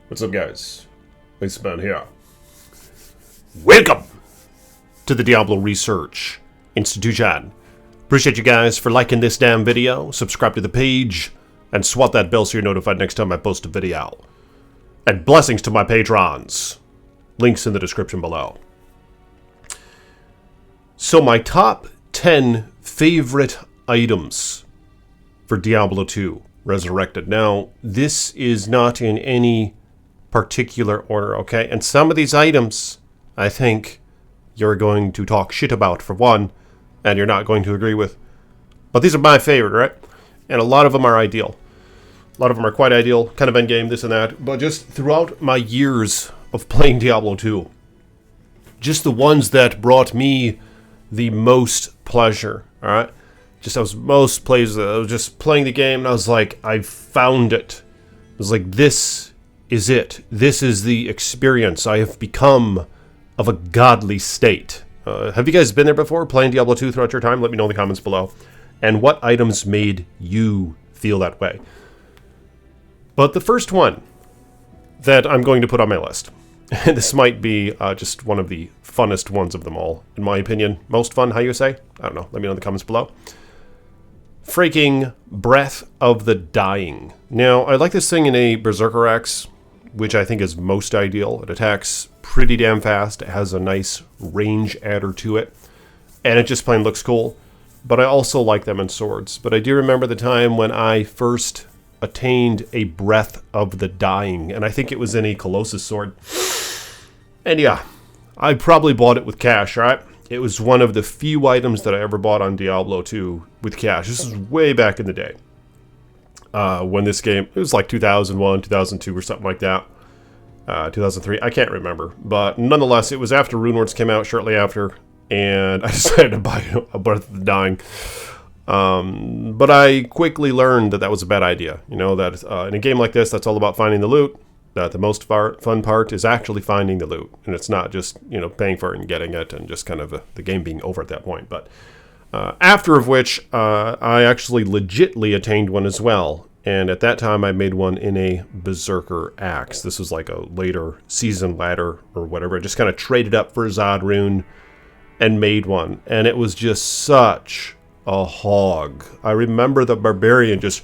What's up, guys? It's Ben here. Welcome to the Diablo Research Institution. Appreciate you guys for liking this damn video, subscribe to the page, and swat that bell so you're notified next time I post a video. And blessings to my patrons. Links in the description below. So my top 10 favorite items for Diablo 2 Resurrected. Now, this is not in any particular order, okay? And some of these items, I think, you're going to talk shit about, for one, and you're not going to agree with. But these are my favorite, right? And a lot of them are ideal. A lot of them are quite ideal, kind of endgame, this and that. But just throughout my years of playing Diablo 2, just the ones that brought me the most pleasure, all right? I was just playing the game, and I was like, I found it. I was like, this is it. This is the experience I have become of a godly state. Have you guys been there before, playing Diablo 2 throughout your time? Let me know in the comments below. And what items made you feel that way? But the first one that I'm going to put on my list, and this might be just one of the funnest ones of them all, in my opinion. Most fun, how you say? I don't know. Let me know in the comments below. Freaking Breath of the Dying. Now, I like this thing in a Berserker axe, which I think is most ideal. It attacks pretty damn fast. It has a nice range adder to it. And it just plain looks cool. But I also like them in swords. But I do remember the time when I first attained a Breath of the Dying. And I think it was in a Colossus sword. And yeah, I probably bought it with cash, right? It was one of the few items that I ever bought on Diablo 2 with cash. This is way back in the day. When this game, it was like 2001, 2002 or something like that. 2003, I can't remember. But nonetheless, it was after Runeword came out, shortly after. And I decided to buy a Breath of the Dying. But I quickly learned that that was a bad idea. You know, that in a game like this, that's all about finding the loot. That the most fun part is actually finding the loot. And it's not just, you know, paying for it and getting it and just kind of the game being over at that point. But after of which, I actually legitly attained one as well. And at that time, I made one in a Berserker axe. This was like a later season ladder or whatever. I just kind of traded up for a Zod rune and made one. And it was just such a hog. I remember the barbarian just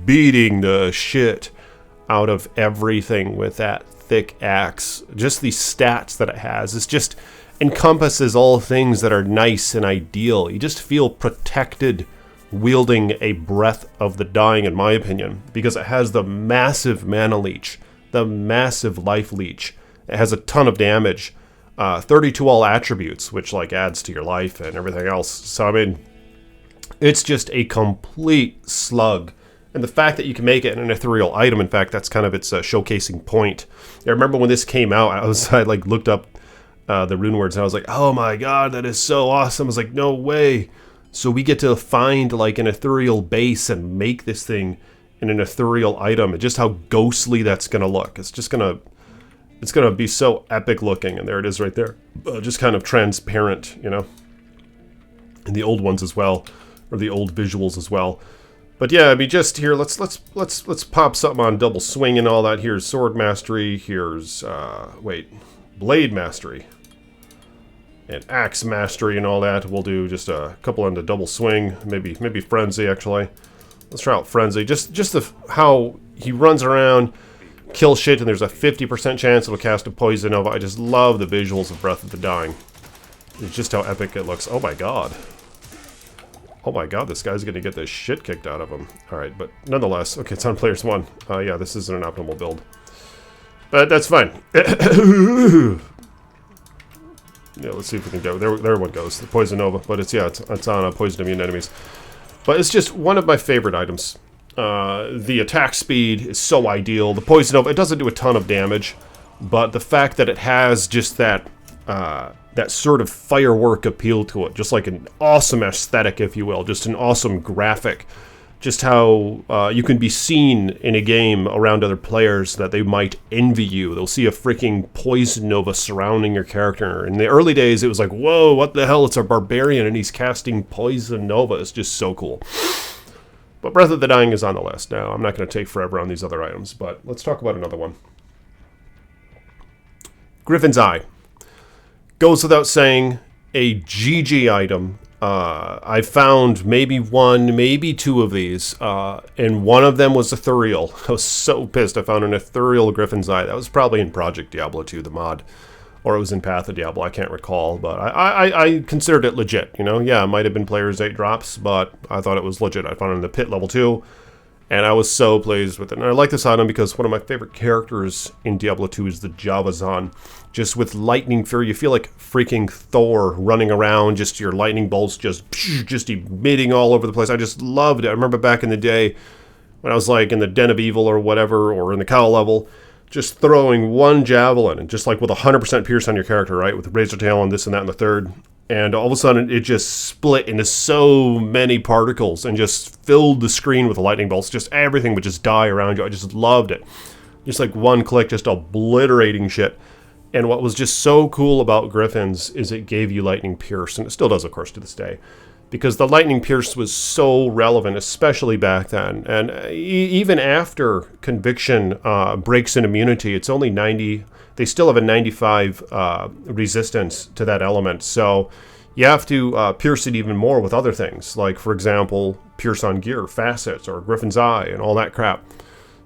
beating the shit out of everything with that thick axe. Just the stats that it has. It just encompasses all things that are nice and ideal. You just feel protected wielding a Breath of the Dying, in my opinion, because it has the massive mana leech, the massive life leech. It has a ton of damage. 32 all attributes, which like adds to your life and everything else. So I mean, it's just a complete slug. And the fact that you can make it an ethereal item, in fact, that's kind of its showcasing point. I remember when this came out, I like looked up the runewords and I was like, oh my god, that is so awesome. I was like, no way. So we get to find like an ethereal base and make this thing in an ethereal item, and just how ghostly that's gonna look. It's gonna be so epic looking, and there it is right there. Just kind of transparent, you know. And the old ones as well, or the old visuals as well. But yeah, I mean, just here, let's pop something on double swing and all that. Here's sword mastery. Here's blade mastery, and axe mastery and all that. We'll do just a couple on the double swing, maybe frenzy actually. Let's try out frenzy. Just how he runs around, kill shit, and there's a 50% chance it'll cast a poison nova. I just love the visuals of Breath of the Dying. It's just how epic it looks. Oh my god. Oh my god, this guy's gonna get the shit kicked out of him. Alright, but nonetheless, okay, it's on players 1. Yeah, this isn't an optimal build. But that's fine. Yeah, let's see if we can go. There one goes, the Poison Nova. But it's on poison immune enemies. But it's just one of my favorite items. The attack speed is so ideal. The Poison Nova, it doesn't do a ton of damage. But the fact that it has just that sort of firework appeal to it, just like an awesome aesthetic, if you will, just an awesome graphic, just how you can be seen in a game around other players that they might envy you. They'll see a freaking Poison Nova surrounding your character. In the early days, it was like, whoa, what the hell? It's a barbarian and he's casting Poison Nova. It's just so cool. But Breath of the Dying is on the list. Now, I'm not going to take forever on these other items, but let's talk about another one. Griffin's Eye. Goes without saying, a GG item. I found maybe one, maybe two of these, and one of them was ethereal. I was so pissed I found an ethereal Griffin's Eye. That was probably in Project Diablo 2, the mod. Or it was in Path of Diablo, I can't recall, but I considered it legit, you know? Yeah, it might have been player's 8 drops, but I thought it was legit. I found it in the pit level 2, and I was so pleased with it. And I like this item because one of my favorite characters in Diablo 2 is the Javazan. Just with Lightning Fury, you feel like freaking Thor running around, just your lightning bolts just emitting all over the place. I just loved it. I remember back in the day when I was like in the Den of Evil or whatever, or in the Cow level, just throwing one javelin and just like with 100% pierce on your character, right? With the razor tail and this and that and the third. And all of a sudden it just split into so many particles and just filled the screen with lightning bolts. Just everything would just die around you. I just loved it. Just like one click, just obliterating shit. And what was just so cool about Griffins is it gave you Lightning Pierce, and it still does, of course, to this day. Because the Lightning Pierce was so relevant, especially back then. And even after Conviction breaks in immunity, it's only 90. They still have a 95 resistance to that element. So you have to pierce it even more with other things. Like, for example, Pierce on Gear, Facets, or Griffin's Eye, and all that crap.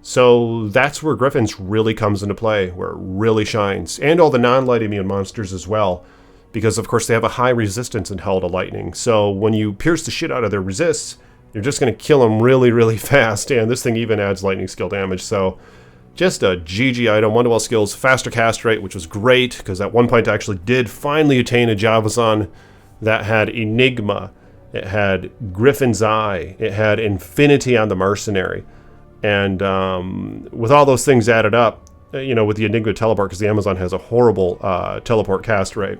So that's where Griffin's really comes into play, where it really shines. And all the non-light immune monsters as well. Because, of course, they have a high resistance in hell to lightning. So when you pierce the shit out of their resists, you're just going to kill them really, really fast. And this thing even adds lightning skill damage. So just a GG item. Wonderwell skills, faster cast rate, which was great. Because at one point I actually did finally attain a Javazan that had Enigma. It had Griffin's Eye. It had Infinity on the Mercenary. And with all those things added up, you know, with the Enigma teleport, because the Amazon has a horrible teleport cast rate,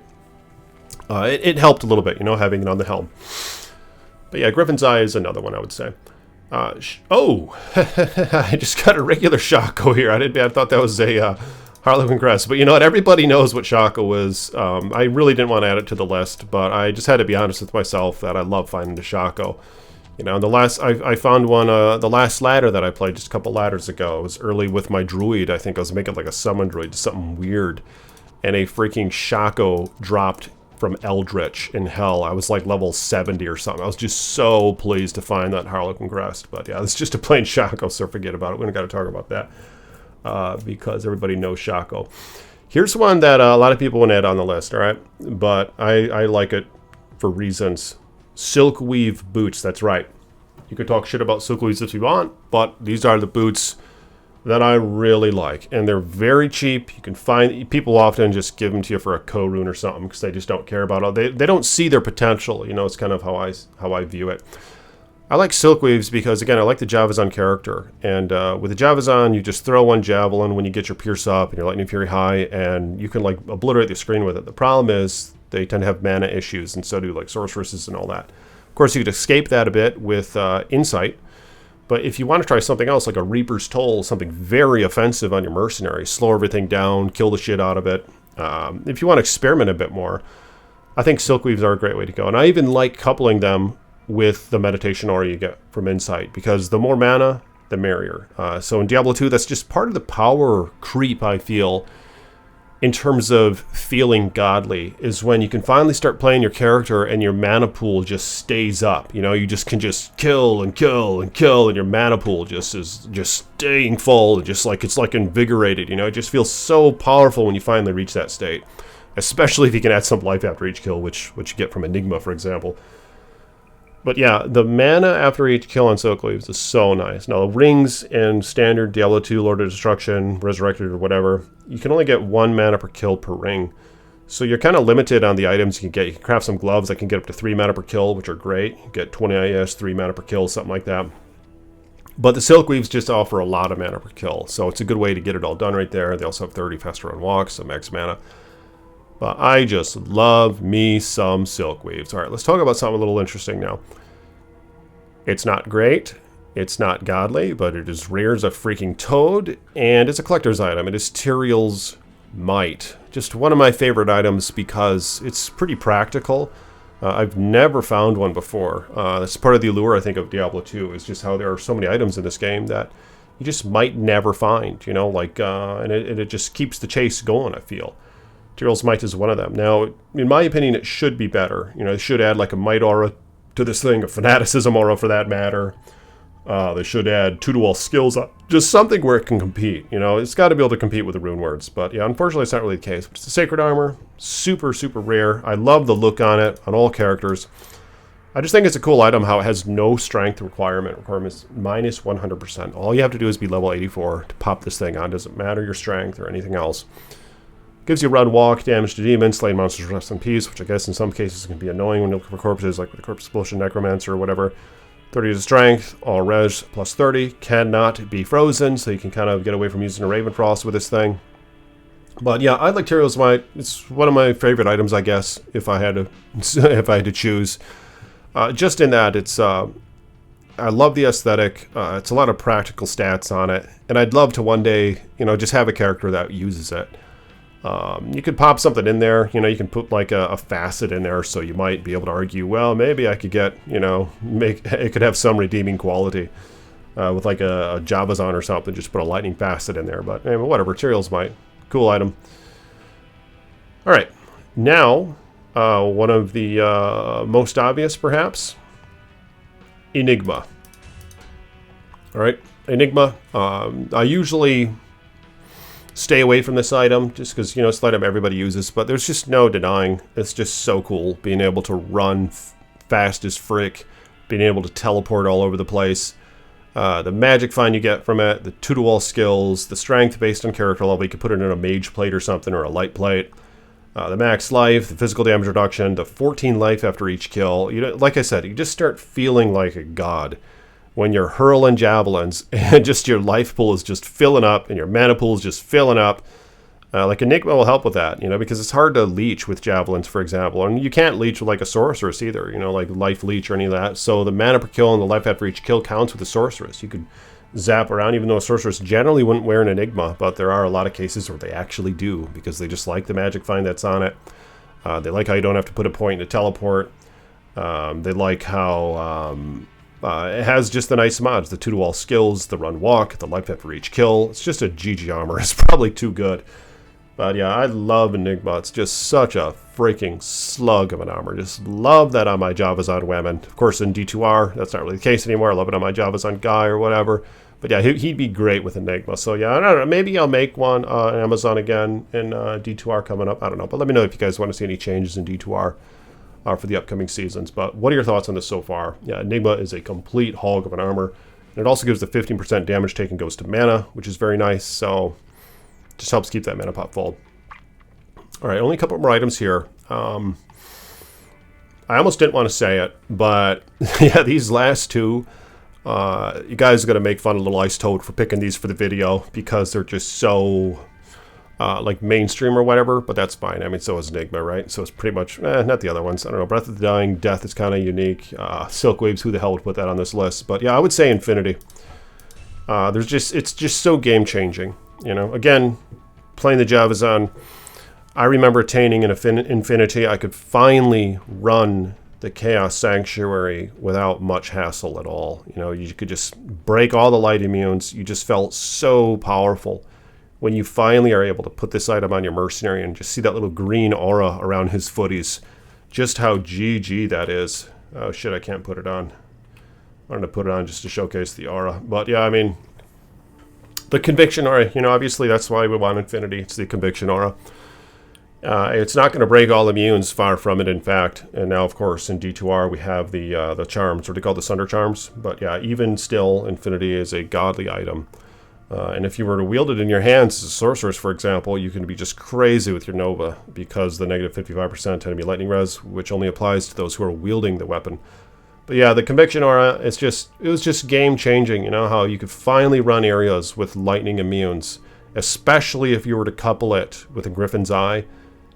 it helped a little bit, you know, having it on the helm. But yeah, Griffin's Eye is another one, I would say. I just got a regular Shako here. I thought that was a Harlequin Crest. But you know what? Everybody knows what Shako is. I really didn't want to add it to the list, but I just had to be honest with myself that I love finding the Shako. You know, I found one, the last ladder that I played just a couple ladders ago. It was early with my druid. I think I was making like a summon druid, something weird. And a freaking Shako dropped from Eldritch in Hell. I was like level 70 or something. I was just so pleased to find that Harlequin Crest. But yeah, it's just a plain Shako, so forget about it. We don't got to talk about that because everybody knows Shako. Here's one that a lot of people wouldn't add on the list, all right? But I like it for reasons. Silkweave Boots, that's right. You could talk shit about Silkweaves if you want, but these are the boots that I really like. And they're very cheap. You can find, people often just give them to you for a co-rune or something because they just don't care about it. They don't see their potential, you know, it's kind of how I view it. I like Silkweaves because, again, I like the Javazan character. And with the Javazan, you just throw one javelin when you get your Pierce up and your Lightning Fury high, and you can, like, obliterate the screen with it. The problem is they tend to have mana issues, and so do, like, sorceresses and all that. Of course, you could escape that a bit with Insight. But if you want to try something else, like a Reaper's Toll, something very offensive on your mercenary, slow everything down, kill the shit out of it. If you want to experiment a bit more, I think Silkweaves are a great way to go. And I even like coupling them with the meditation aura you get from Insight, because the more mana, the merrier. So in Diablo 2, that's just part of the power creep, I feel, in terms of feeling godly, is when you can finally start playing your character and your mana pool just stays up. You know, you just can just kill and kill and kill, and your mana pool just is just staying full, and just like it's like invigorated. You know, it just feels so powerful when you finally reach that state, especially if you can add some life after each kill, which you get from Enigma, for example. But yeah, the mana after each kill on Silkweaves is so nice. Now, the rings in standard Diablo 2, Lord of Destruction, Resurrected, or whatever, you can only get 1 mana per kill per ring. So you're kind of limited on the items you can get. You can craft some gloves that can get up to 3 mana per kill, which are great. You get 20 IS, 3 mana per kill, something like that. But the Silkweaves just offer a lot of mana per kill, so it's a good way to get it all done right there. They also have 30 faster run walks, so max mana. But I just love me some Silkweaves. All right, let's talk about something a little interesting now. It's not great, it's not godly, but it is rare as a freaking toad, and it's a collector's item. It is Tyrael's Might. Just one of my favorite items because it's pretty practical. I've never found one before. That's part of the allure, I think, of Diablo 2, is just how there are so many items in this game that you just might never find, you know, like, and it just keeps the chase going, I feel. Tyrael's Might is one of them. Now, in my opinion, it should be better. You know, they should add like a Might aura to this thing, a Fanaticism aura for that matter. They should add 2-to-all skills, just something where it can compete. You know, it's got to be able to compete with the Runewords. But yeah, unfortunately, it's not really the case. But it's a Sacred Armor, super, super rare. I love the look on it, on all characters. I just think it's a cool item how it has no strength requirement. Requirement's minus 100%. All you have to do is be level 84 to pop this thing on. Doesn't matter your strength or anything else. Gives you run, walk, damage to demons, slain monsters, rest in peace, which I guess in some cases can be annoying when you look for corpses, like with the Corpse Explosion, Necromancer, or whatever. 30 to strength, all res plus 30, cannot be frozen, so you can kind of get away from using a Ravenfrost with this thing. But yeah, I like Tyrael's Might. It's one of my favorite items, I guess, if I had to choose. Just in that, it's I love the aesthetic. It's a lot of practical stats on it, and I'd love to one day, you know, just have a character that uses it. You could pop something in there, you know, you can put like a facet in there, so you might be able to argue, well, maybe I could get, you know, it could have some redeeming quality with like a Javazon or something, just put a lightning facet in there, but anyway, whatever, Tyrael's Might, cool item. Alright, now, one of the most obvious, perhaps, Enigma. Alright, Enigma, I usually stay away from this item just because, you know, it's the item everybody uses, but there's just no denying it's just so cool being able to run fast as frick, being able to teleport all over the place, the magic find you get from it, the 2-to-all skills, the strength based on character level. You could put it in a mage plate or something, or a light plate, the max life, the physical damage reduction, the 14 life after each kill. You know, like I said, you just start feeling like a god when you're hurling javelins and just your life pool is just filling up and your mana pool is just filling up. Like Enigma will help with that, you know, because it's hard to leech with javelins, for example. And you can't leech with like a sorceress either, you know, like life leech or any of that. So the mana per kill and the life after each kill counts with a sorceress. You could zap around, even though a sorceress generally wouldn't wear an Enigma, but there are a lot of cases where they actually do, because they just like the magic find that's on it. They like how you don't have to put a point to teleport. They like how it has just the nice mods, the 2-to-all skills, the run walk, the life after each kill. It's just a GG armor. It's probably too good. But yeah, I love Enigma. It's just such a freaking slug of an armor. Just love that on my Javazon women. Of course, in D2R, that's not really the case anymore. I love it on my Javazon guy or whatever. But yeah, he'd be great with Enigma. So yeah, I don't know. Maybe I'll make one on Amazon again in D2R coming up. I don't know. But let me know if you guys want to see any changes in D2R. For the upcoming seasons. But what are your thoughts on this so far? Yeah, Enigma is a complete hog of an armor. And it also gives the 15% damage taken goes to mana, which is very nice. So just helps keep that mana pot full. All right, only a couple more items here. I almost didn't want to say it, but yeah, these last two, you guys are going to make fun of Little Ice Toad for picking these for the video because they're just so like mainstream or whatever, but that's fine. I mean, so is Enigma, right? So it's pretty much, not the other ones. I don't know. Breath of the Dying, Death is kind of unique. Silkweaves, who the hell would put that on this list? But yeah, I would say Infinity. It's just so game changing. You know, again, playing the Javazon, I remember attaining an Infinity. I could finally run the Chaos Sanctuary without much hassle at all. You know, you could just break all the light immunes. You just felt so powerful when you finally are able to put this item on your mercenary and just see that little green aura around his footies. Just how GG that is. Oh shit, I can't put it on. I wanted to put it on just to showcase the aura. But yeah, I mean, the Conviction aura, you know, obviously that's why we want Infinity. It's the Conviction aura. It's not going to break all immunes, far from it, in fact. And now, of course, in D2R, we have the charms, what they call the Sunder Charms. But yeah, even still, Infinity is a godly item. And if you were to wield it in your hands as a sorceress, for example, you can be just crazy with your Nova, because the negative 55% enemy lightning res, which only applies to those who are wielding the weapon. But yeah, the Conviction aura, it was just game changing. You know how you could finally run areas with lightning immunes, especially if you were to couple it with a Griffin's Eye.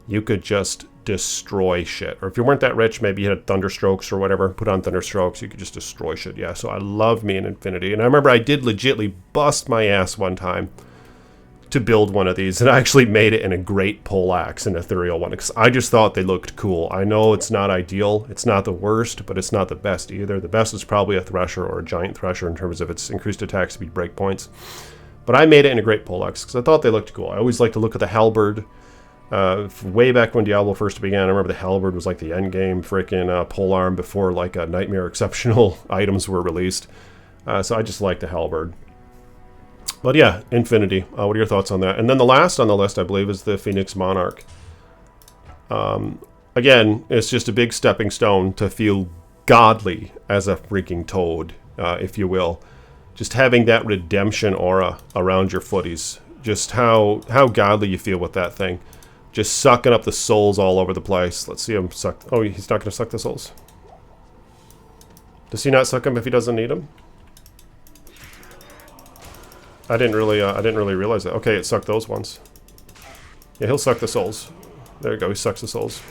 You could just destroy shit. Or if you weren't that rich, maybe you had Thunderstrokes or whatever, put on Thunderstrokes, you could just destroy shit. Yeah, so I love me an Infinity. And I remember I did legitly bust my ass one time to build one of these, and I actually made it in a great poleaxe, an ethereal one, because I just thought they looked cool. I know it's not ideal, it's not the worst, but it's not the best either. The best is probably a thresher or a giant thresher in terms of its increased attack speed breakpoints. But I made it in a great poleaxe because I thought they looked cool. I always like to look at the halberd. Way back when Diablo first began, I remember the halberd was like the end game freaking polearm before like Nightmare exceptional items were released. So I just like the halberd. But yeah, Infinity. What are your thoughts on that? And then the last on the list, I believe, is the Phoenix Monarch. Again, it's just a big stepping stone to feel godly as a freaking toad, if you will. Just having that redemption aura around your footies. Just how godly you feel with that thing. Just sucking up the souls all over the place. Let's see him suck. Oh, he's not going to suck the souls. Does he not suck them if he doesn't need them? I didn't really realize that. Okay, it sucked those ones. Yeah, he'll suck the souls. There you go. He sucks the souls.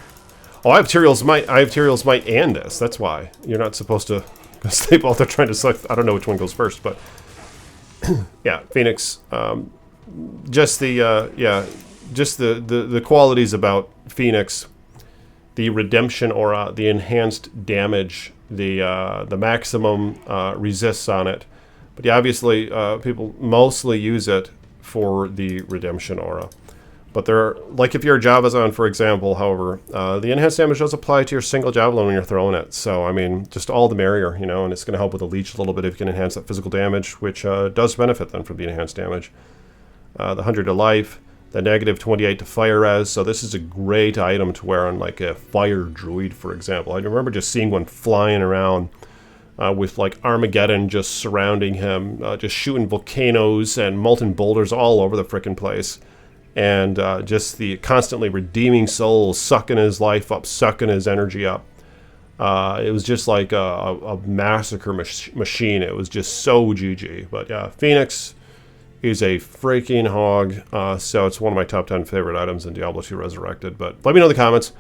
Oh, I have Tyrael's Might. I have Tyrael's Might and this. That's why you're not supposed to. Because they both are trying to suck. I don't know which one goes first, but yeah, Phoenix. Just the qualities about Phoenix, the redemption aura, the enhanced damage, the maximum resists on it. But yeah, obviously, people mostly use it for the redemption aura. But there, like if you're a Javazon, for example, however, the enhanced damage does apply to your single javelin when you're throwing it. So, I mean, just all the merrier, you know, and it's going to help with the leech a little bit if you can enhance that physical damage, which does benefit then from the enhanced damage. The 100 to life, the negative 28 to fire res. So this is a great item to wear on like a fire druid, for example. I remember just seeing one flying around with like Armageddon just surrounding him, just shooting volcanoes and molten boulders all over the frickin' place. And just the constantly redeeming souls, sucking his life up, sucking his energy up. It was just like a massacre machine. It was just so GG. But yeah, Phoenix is a freaking hog. So it's one of my top 10 favorite items in Diablo 2 Resurrected. But let me know in the comments,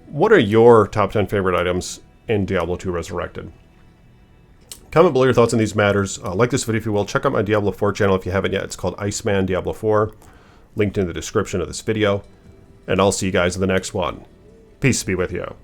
what are your top 10 favorite items in Diablo 2 Resurrected? Comment below your thoughts on these matters. Like this video if you will. Check out my Diablo 4 channel if you haven't yet. It's called Iceman Diablo 4. Linked in the description of this video. And I'll see you guys in the next one. Peace be with you.